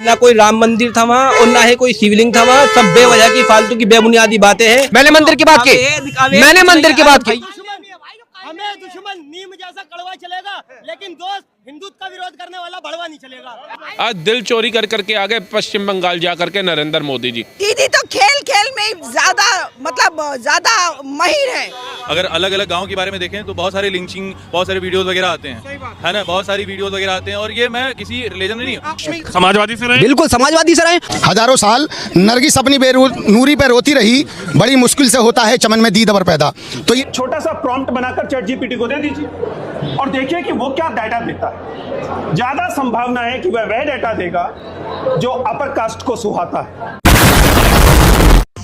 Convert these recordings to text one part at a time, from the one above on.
ना कोई राम मंदिर था वहाँ और ना ही कोई शिवलिंग था वहाँ। सब बेवजह की फालतू की बेबुनियादी बातें हैं। मैंने मंदिर की बात की, मैंने मंदिर की बात की। हमें दुश्मन नीम जैसा कड़वा चलेगा, लेकिन दोस्त हिंदुत्व का विरोध करने वाला भड़वा नहीं चलेगा। आज दिल चोरी कर करके आ गए पश्चिम बंगाल जा करके नरेंद्र मोदी जी। दीदी तो खेल खेल में ज्यादा ज्यादा माहिर है। अगर अलग अलग गांव के बारे में देखें तो बहुत सारे लिंचिंग, बहुत सारे वीडियोस वगैरह आते हैं, है ना, बहुत सारी वीडियोस वगैरह आते हैं। और ये मैं किसी रिलीजन में नहीं, समाजवादी से रहे, बिल्कुल समाजवादी से रहे। हजारों साल नरगिस अपनी नूरी पे रोती रही, बड़ी मुश्किल से होता है चमन में दीद अबर पैदा। तो ये छोटा सा प्रॉम्प्ट बनाकर ChatGPT को दे दीजिए और देखिए कि वो क्या डाटा देता है। ज्यादा संभावना है कि वह डाटा देगा जो अपर कास्ट को सुहाता है।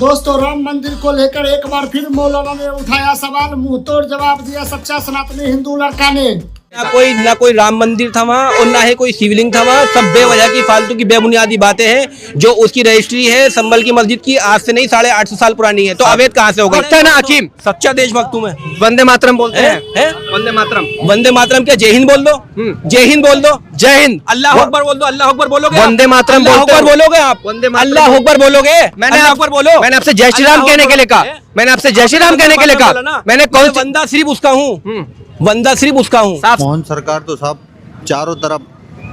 दोस्तों, राम मंदिर को लेकर एक बार फिर मौलाना ने उठाया सवाल, मुंह तोड़ जवाब दिया सच्चा सनातनी हिंदू लड़का ने। ना कोई राम मंदिर था वहाँ और ना ही कोई शिवलिंग था वहाँ। सब बेवजह की फालतू की बेबुनियादी बातें हैं। जो उसकी रजिस्ट्री है संभल की मस्जिद की, आज से नहीं 850 साल पुरानी है। तो अवैध कहाँ से हो गई? है ना हकीम, सच्चा देशभक्त हूँ मैं। वंदे मातरम बोलते हैं, वंदे मातरम। वंदे मातरम क्या? जय हिंद बोल दो, जय हिंद बोल दो, जय हिंद। अल्लाह अकबर बोल दो, अल्लाह अकबर बोलोगे? वंदे मातरम बोलोगे आप? अल्लाह अकबर बोलोगे? मैंने अकबर बोलो, मैंने आपसे जय श्री राम कहने के लिए कहा, मैंने आपसे जय श्री राम कहने के लिए कहा। मैंने कौन वंदा सिर्फ उसका हूँ, वंदा सिर्फ उसका हूँ। मोहन सरकार तो साहब चारों तरफ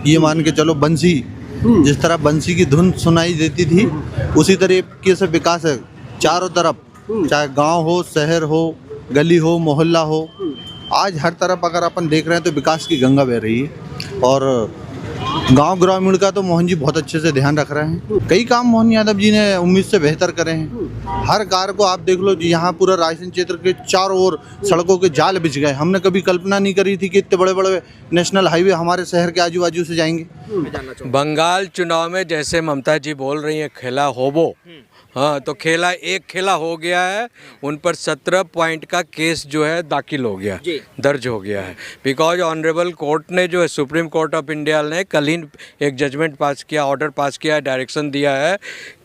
ये मान के चलो, बंसी जिस तरह बंसी की धुन सुनाई देती थी उसी तरीके से विकास है चारों तरफ, चाहे गांव हो, शहर हो, गली हो, मोहल्ला हो। आज हर तरफ अगर अपन देख रहे हैं तो विकास की गंगा बह रही है। और गांव ग्रामीण का तो मोहन जी बहुत अच्छे से ध्यान रख रहे हैं। कई काम मोहन यादव जी ने उम्मीद से बेहतर करे हैं। हर कार्य को आप देख लो जी, यहाँ पूरा रायसेन क्षेत्र के चारों ओर सड़कों के जाल बिछ गए। हमने कभी कल्पना नहीं करी थी कि इतने बड़े बड़े नेशनल हाईवे हमारे शहर के आजू बाजू से जाएंगे। बंगाल चुनाव में जैसे ममता जी बोल रही है खेला होबो, हाँ, तो एक खेला हो गया है। उन पर 17 पॉइंट का केस जो है दाखिल हो गया, दर्ज हो गया है। बिकॉज ऑनरेबल कोर्ट ने जो है, सुप्रीम कोर्ट ऑफ इंडिया ने कल ही एक जजमेंट पास किया, ऑर्डर पास किया, डायरेक्शन दिया है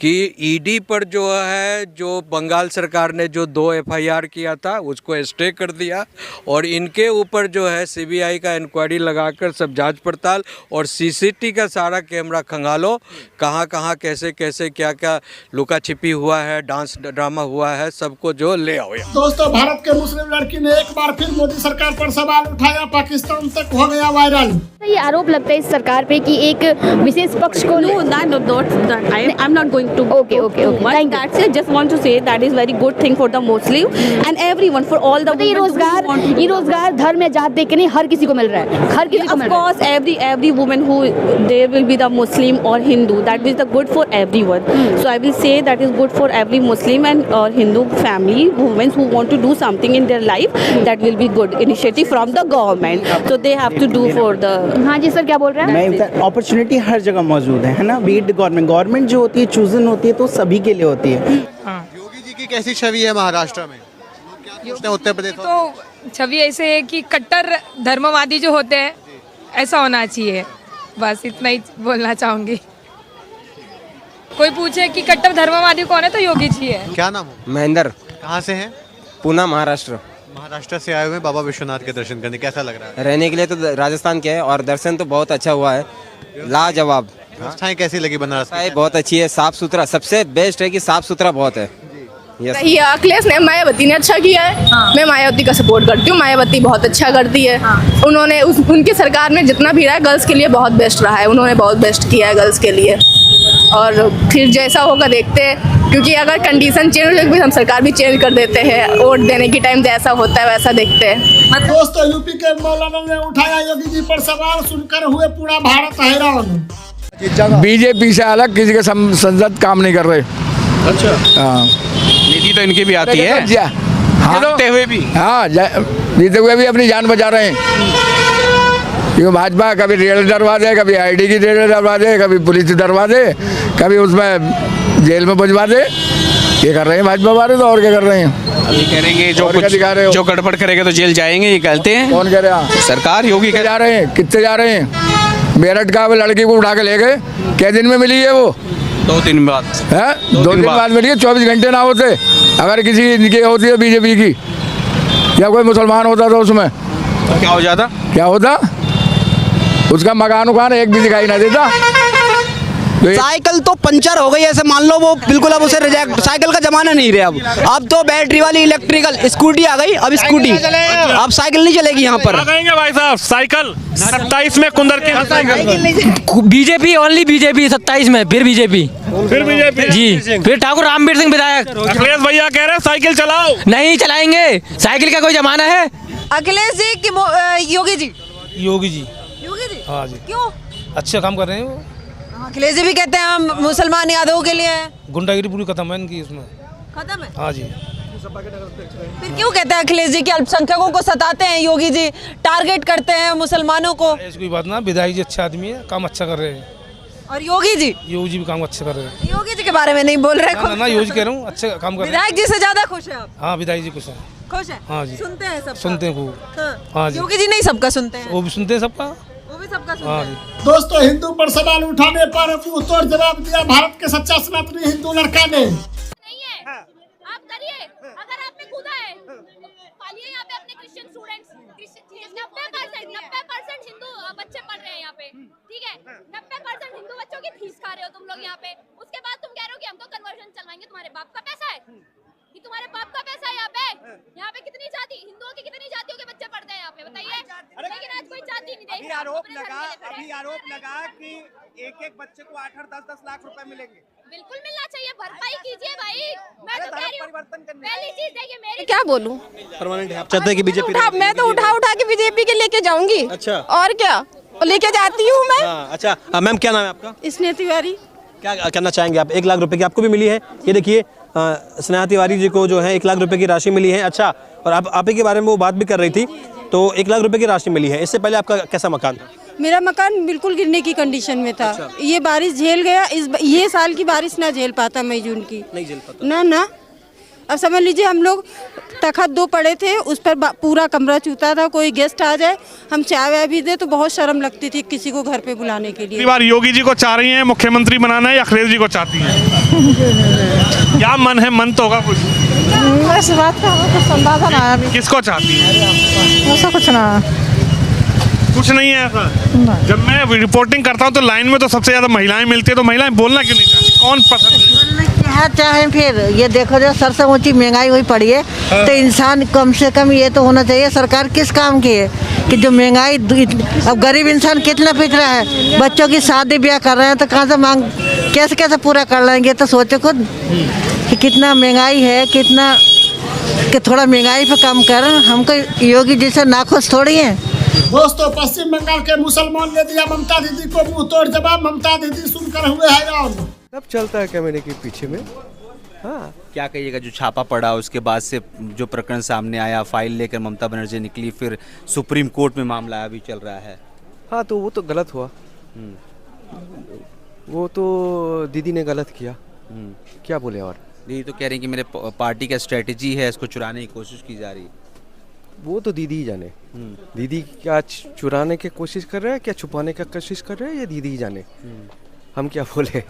कि ईडी पर जो है, जो बंगाल सरकार ने जो 2 FIR किया था उसको स्टे कर दिया और इनके ऊपर जो है CBI का इंक्वायरी लगाकर सब जांच पड़ताल और CCTV का सारा कैमरा खंगालो, कहाँ कहाँ कैसे कैसे क्या क्या लुका छिपी हुआ है, डांस ड्रामा हुआ है, सबको जो ले आओ। दोस्तों, भारत के मुस्लिम लड़की ने एक बार फिर मोदी सरकार पर सवाल उठाया, पाकिस्तान तक हो गया वायरल। ये आरोप लगता है इस सरकार पे कि एक विशेष पक्ष को I'm not going to okay that's it. Just want to say that is very good thing for the Muslim and everyone, for all the ये रोजगार धर्म में जात देख के नहीं, हर किसी को मिल रहा है, हर किसी को मिल रहा है। Of course, every woman who there will be the Muslim or Hindu, that is the good for everyone. So I will say that is good for every Muslim and or Hindu family, women who want to do something in their life, that will be good initiative from the government. So they have to do for the। हाँ जी sir, क्या बोल रहे हैं? Opportunity हर जगह मौजूद है ना। Beat government जो होती है चूजन होती है तो सभी के लिए होती है। योगी जी की कैसी छवि है महाराष्ट्र में? उत्तर प्रदेश तो छवि ऐसे है कि कट्टर धर्मवादी जो होते हैं ऐसा होना चाहिए, बस इतना ही बोलना चाहूंगी। कोई पूछे कि कट्टर धर्मवादी कौन है तो योगी जी है। क्या नाम हो? महेंद्र। कहाँ से हैं? पूना, महाराष्ट्र। महाराष्ट्र से आए हुए बाबा विश्वनाथ के दर्शन करने, कैसा लग रहा है? रहने के लिए तो राजस्थान के है और दर्शन तो बहुत अच्छा हुआ है, लाजवाब। व्यवस्थाएं कैसी लगी बनारस? बहुत अच्छी है, साफ सुथरा, सबसे बेस्ट है कि साफ सुथरा बहुत है। ये अखिलेश ने, मायावती ने अच्छा किया है। मैं मायावती का सपोर्ट करती हूँ, मायावती बहुत अच्छा करती है। उन्होंने उनकी सरकार में जितना भी रहा है गर्ल्स के लिए बहुत बेस्ट रहा है, उन्होंने बहुत बेस्ट किया है गर्ल्स के लिए। और फिर जैसा होगा देखते हैं, क्योंकि अगर कंडीशन चेंज हो जाएगी हम सरकार भी चेंज कर देते हैं, वोट देने की टाइम जैसा होता है वैसा देखते हैं। दोस्तों, यूपी के मौलाना ने उठाया योगी जी पर सवाल, सुनकर हुए पूरा भारत हैरान। बीजेपी से अलग किसी के संसद काम नहीं कर रहे। अच्छा, हाँ, नीति तो इनकी भी आती है, जीते हुए भी। हाँ, जीते हुए भी अपनी जान बचा रहे हैं। क्योंकि भाजपा कभी रेल डरवा दे, कभी ID की रेल डरवा दे, कभी पुलिस डरवा दे, कभी उसमें जेल में पहुंचवा दे। ये कर रहे हैं भाजपा वाले, तो और क्या कर रहे हैं? अभी करेंगे जो गड़बड़ करेंगे तो जेल जाएंगे, ये कहते हैं। कौन कह रहा है? सरकार, योगी जा रहे हैं। कितने जा रहे हैं? मेरठ का वो लड़की को उठा के ले गए, क्या दिन में मिली है वो? 2 दिन बाद है, 2 दिन बाद मिली है। 24 घंटे ना होते, अगर किसी इनकी होती है बीजेपी की या कोई मुसलमान होता तो उसमें तो क्या हो जाता? क्या होता? उसका मकान उकान एक भी दिखाई ना देता। साइकिल तो पंचर हो गई ऐसे मान लो, वो बिल्कुल अब उसे रिजेक्ट, साइकिल का जमाना नहीं रहा अब तो बैटरी वाली इलेक्ट्रिकल स्कूटी आ गई। अब स्कूटी, अब साइकिल नहीं चलेगी यहाँ पर। भाई साहब साइकिल 27 में कुंदर के बीजेपी, ओनली बीजेपी 27 में, फिर बीजेपी जी, फिर ठाकुर रामवीर सिंह विधायक। अखिलेश भैया कह रहे हैं साइकिल चलाओ, नहीं चलाएंगे, साइकिल का कोई जमाना है। अखिलेश जी की योगी जी? योगी जी। योगी जी? हाँ जी। क्यों? अच्छे काम कर रहे हैं वो। अखिलेश जी भी कहते हैं हम मुसलमान यादवों के लिए हैं। गुंडागिरी पूरी खत्म है इनकी इसमें। खत्म है? हाँ जी। फिर क्यों कहते हैं अखिलेश जी कि अल्पसंख्यकों को सताते हैं, योगी जी टारगेट करते हैं मुसलमानों को? ऐसी कोई बात ना, विधायक जी अच्छे आदमी है, काम अच्छा कर रहे हैं। और योगी जी? योगी जी भी काम अच्छा कर रहे हैं। योगी जी के बारे में नहीं बोल रहे? ना योगी कह रहा हूँ, अच्छे काम कर रहे हैं। विधायक जी से ज्यादा खुश है आप? हाँ विधायक जी खुश है। खुश है? हाँ जी। सुनते हैं सब? सुनते हैं खूब। हाँ जी। योगी जी नहीं सबका सुनते हैं? वो भी सुनते हैं सबका। वो भी सबका सुनते हाँ हैं। जी। दोस्तों, हिंदू पर सवाल उठाने पर मुंह तोड़ जवाब दिया भारत के सच्चा सनातनी हिंदू लड़का ने। आप करिए, अगर आप में खुदा है पालिए यहाँ पे अपने क्रिश्चियन स्टूडेंट्स। 90% हिंदू बच्चे पढ़ रहे हैं यहाँ पे, ठीक है? 90% हिंदू बच्चों की फीस खा रहे हो तुम लोग यहाँ पे। उसके बाद तुम कह रहे हो कि हमको कन्वर्जन चलवाएंगे। तुम्हारे बाप का पैसा है कि तुम्हारे बाप का पैसा है यहाँ पे? यहाँ पे कितनी जाति, हिंदुओं की कितनी जातियों के बच्चे पढ़ते हैं यहाँ पे, बताइए? लेकिन आज कोई जाति नहीं देख रहा। अभी आरोप लगा कि एक बच्चे को 8-8, 10-10 लाख रुपए मिलेंगे। बिल्कुल मिलना चाहिए, भरपाई कीजिए भाई। मैं तो कह रही हूँ, पहली चीज देखिए मेरी, क्या बोलूँ, परमानेंट है, आप चाहते हैं कि बीजेपी? मैं तो उठा के बीजेपी के लेके जाऊंगी। अच्छा। और क्या, लेके जाती हूँ मैं। अच्छा मैम, क्या नाम है आपका? स्नेहा तिवारी। क्या करना चाहेंगे आप? 1 लाख रुपए की आपको भी मिली है, ये देखिए स्नेहा तिवारी जी को जो है 1 लाख रुपए की राशि मिली है। अच्छा, और आप ही के बारे में वो बात भी कर रही थी, तो 1 लाख रुपए की राशि मिली है। इससे पहले आपका कैसा मकान था? मेरा मकान बिल्कुल गिरने की कंडीशन में था। ये बारिश झेल गया, ये साल की बारिश ना झेल पाता, मई जून की नहीं झेल पाता ना। अब समझ लीजिए हम लोग तखत 2 पड़े थे, उस पर पूरा कमरा चूता था। कोई गेस्ट आ जाए, हम चाय वाय भी दे तो बहुत शर्म लगती थी किसी को घर पे बुलाने के लिए। इस बार योगी जी को चाह रही हैं मुख्यमंत्री बनाना है या अखिलेश जी को चाहती हैं? क्या मन है, मन तो होगा कुछ। इस बात का कुछ अंदाजा ना आया अभी। किसको चाहती है? ऐसा कुछ ना, कुछ नहीं है ऐसा। जब मैं रिपोर्टिंग करता हूँ तो लाइन में तो सबसे ज्यादा महिलाएं मिलती है, तो महिलाएं बोलना क्यों नहीं चाहती? कौन पसंद है? चाहे फिर ये देखो, जो सर से ऊंची महंगाई हुई पड़ी है, तो इंसान कम से कम ये तो होना चाहिए, सरकार किस काम की है कि जो महंगाई, अब गरीब इंसान कितना पिछ रहा है, बच्चों की शादी ब्याह कर रहे हैं तो कहाँ से मांग, कैसे पूरा कर लेंगे? तो सोचो खुद कि कितना महंगाई है, कितना कि थोड़ा महंगाई पे कम कर। हमको योगी जी से नाखुश थोड़ी है। दोस्तों, पश्चिम बंगाल के मुसलमान ने दिया ममता दीदी को मुंह तोड़ जवाब। ममता दीदी सुनकर हुए हैरान। सब चलता है कैमरे के पीछे में। हाँ, क्या कहिएगा, जो छापा पड़ा उसके बाद से जो प्रकरण सामने आया, फाइल लेकर ममता बनर्जी निकली, फिर सुप्रीम कोर्ट में मामला अभी चल रहा है। हाँ, तो वो तो गलत हुआ। वो तो दीदी ने गलत किया। क्या बोले? और दीदी तो कह रही हैं कि मेरे पार्टी का स्ट्रेटेजी है, इसको चुराने की कोशिश की जा रही है। वो तो दीदी ही जाने। दीदी क्या चुराने की कोशिश कर रहे हैं, क्या छुपाने की कोशिश कर रहे हैं, ये दीदी ही जाने। हम क्या बोले।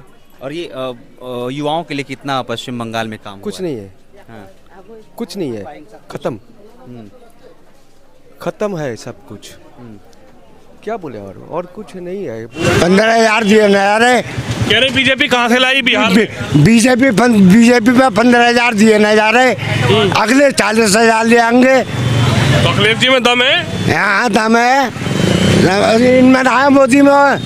और ये युवाओं के लिए कितना पश्चिम बंगाल में काम कुछ हुआ नहीं है। हाँ। कुछ नहीं है, खत्म है सब कुछ। क्या बोले? और कुछ नहीं है। 15,000 दिए नया रे। कह रहे बीजेपी कहाँ से लाई बिहार में? बीजेपी पे 15,000 दिए नहीं जा रहे, अगले 40,000 ले आएंगे। तो अखिलेश जी में दम है? हाँ दम है, इनमें रहा मोदी में,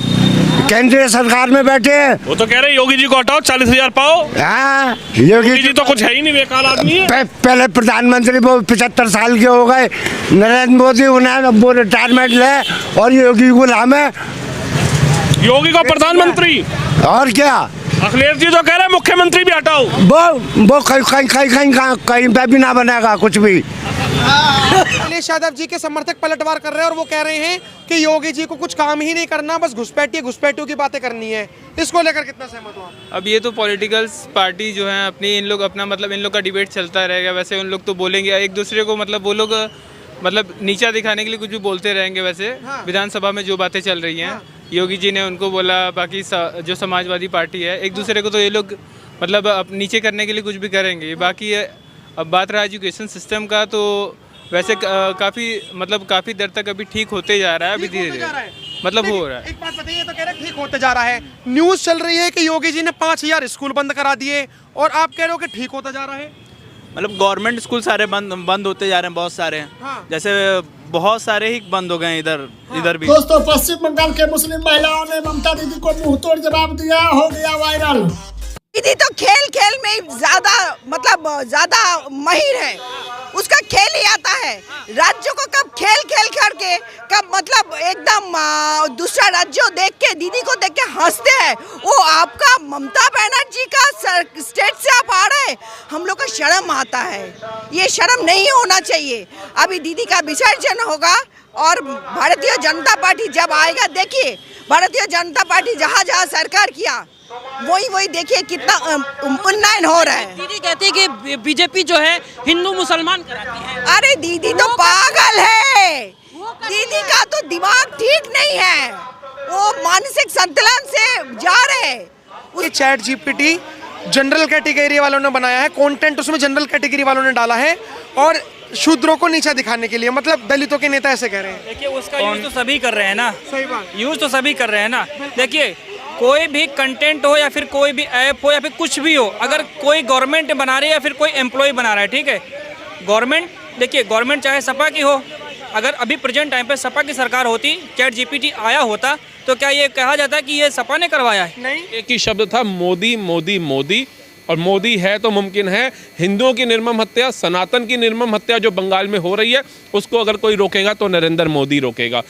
केंद्रीय सरकार में बैठे हैं। वो तो कह रहे योगी जी को हटाओ, 40,000 पाओ। हाँ, योगी जी तो कुछ है ही नहीं, बेकार आदमी है। पहले प्रधानमंत्री वो 75 साल के हो गए, नरेंद्र मोदी उन्हें वो रिटायरमेंट ले, और योगी गुलाम है। योगी को प्रधानमंत्री, और क्या? अखिलेश जी तो कह रहे हैं मुख्यमंत्री भी हटाओ। वो कहीं पे भी ना बनेगा कुछ भी। अखिलेश यादव जी के समर्थक पलटवार कर रहे हैं और वो कह रहे हैं कि योगी जी को कुछ काम ही नहीं करना, बस घुसपैठियों की बातें करनी है। इसको लेकर कितना सहमत हो आप? अब ये तो पॉलिटिकल पार्टी जो है अपनी, इन लोग अपना मतलब इन लोग का डिबेट चलता रहेगा। वैसे उन लोग तो बोलेंगे एक दूसरे को, मतलब वो लोग मतलब नीचा दिखाने के लिए कुछ भी बोलते रहेंगे। वैसे विधानसभा में जो बातें चल रही हैं, योगी जी ने उनको बोला, बाकी जो समाजवादी पार्टी है, एक दूसरे को तो ये लोग मतलब नीचे करने के लिए कुछ भी करेंगे। बाकी अब बात रहा एजुकेशन सिस्टम का, तो वैसे काफ़ी देर तक अभी ठीक होते जा रहा है। अभी धीरे धीरे मतलब हो रहा है। एक बात बताइए, तो कह रहे हैं ठीक होते जा रहा है, न्यूज़ चल रही है कि योगी जी ने 5000 स्कूल बंद करा दिए और आप कह रहे हो कि ठीक होता जा रहा है। मतलब गवर्नमेंट स्कूल सारे बंद होते जा रहे हैं, बहुत सारे हैं। हाँ। जैसे बहुत सारे ही बंद हो गए हैं इधर भी। दोस्तों, पश्चिम बंगाल के मुस्लिम महिलाओं ने ममता दीदी को मुंहतोड़ जवाब दिया, हो गया वायरल। दीदी तो खेल में ज्यादा माहिर है, उसका खेल ही आता है। राज्यों को कब खेल करके कब मतलब एकदम दूसरा राज्यों देख के दीदी को देख के हंसते हैं। वो आपका ममता बनर्जी का स्टेट से आप आ रहे, हम लोग को शर्म आता है, ये शर्म नहीं होना चाहिए। अभी दीदी का विसर्जन होगा और भारतीय जनता पार्टी जब आएगा, देखिए भारतीय जनता पार्टी जहाँ सरकार किया वही देखिए कितना उन्नयन हो रहा है। दीदी कहती है कि बीजेपी जो है हिंदू मुसलमान कराती है। अरे दीदी तो पागल है, दीदी का तो दिमाग ठीक नहीं है, वो मानसिक संतुलन से जा रहे हैं। ये चैट जीपीटी जनरल कैटेगरी वालों ने बनाया है, कंटेंट उसमें जनरल कैटेगरी वालों ने डाला है और शूद्रों को नीचा दिखाने के लिए, मतलब दलितों के नेता ऐसे कह रहे हैं। देखिए उसका यूज तो सभी कर रहे हैं ना, सही बात, यूज तो सभी कर रहे हैं ना। देखिए कोई भी कंटेंट हो या फिर कोई भी ऐप हो या फिर कुछ भी हो, अगर कोई गवर्नमेंट बना रही है या फिर कोई एम्प्लॉय बना रहा है, ठीक है, गवर्नमेंट देखिए गवर्नमेंट चाहे सपा की हो, अगर अभी प्रेजेंट टाइम पे सपा की सरकार होती, चैट जीपीटी आया होता, तो क्या ये कहा जाता कि ये सपा ने करवाया है? नहीं, एक ही शब्द था, मोदी मोदी मोदी। और मोदी है तो मुमकिन है हिंदुओं की निर्मम हत्या, सनातन की निर्मम हत्या जो बंगाल में हो रही है, उसको अगर कोई रोकेगा तो नरेंद्र मोदी रोकेगा।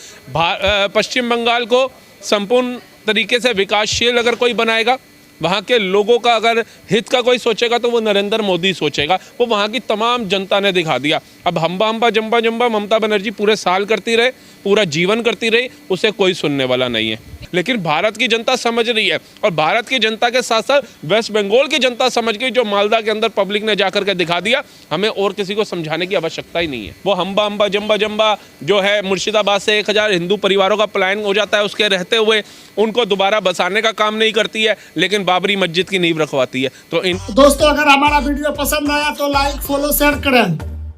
पश्चिम बंगाल को संपूर्ण तरीके से विकासशील अगर कोई बनाएगा, वहाँ के लोगों का अगर हित का कोई सोचेगा तो वो नरेंद्र मोदी सोचेगा। वो वहाँ की तमाम जनता ने दिखा दिया। अब हम्बा हम्बा जम्बा जम्बा ममता बनर्जी पूरे साल करती रहे, पूरा जीवन करती रही, उसे कोई सुनने वाला नहीं है। लेकिन भारत की जनता समझ रही है, और भारत की जनता के साथ साथ वेस्ट बंगाल की जनता समझ गई, जो मालदा के अंदर पब्लिक ने जाकर के दिखा दिया। हमें और किसी को समझाने की आवश्यकता ही नहीं है। वो हम्बा हम्बा जम्बा जम्बा जो है, मुर्शिदाबाद से 1000 हिंदू परिवारों का पलायन हो जाता है, उसके रहते हुए उनको दोबारा बसाने का काम नहीं करती है, लेकिन बाबरी मस्जिद की नींव रखवाती है। तो दोस्तों, अगर हमारा वीडियो पसंद आया तो लाइक, फॉलो, शेयर करें।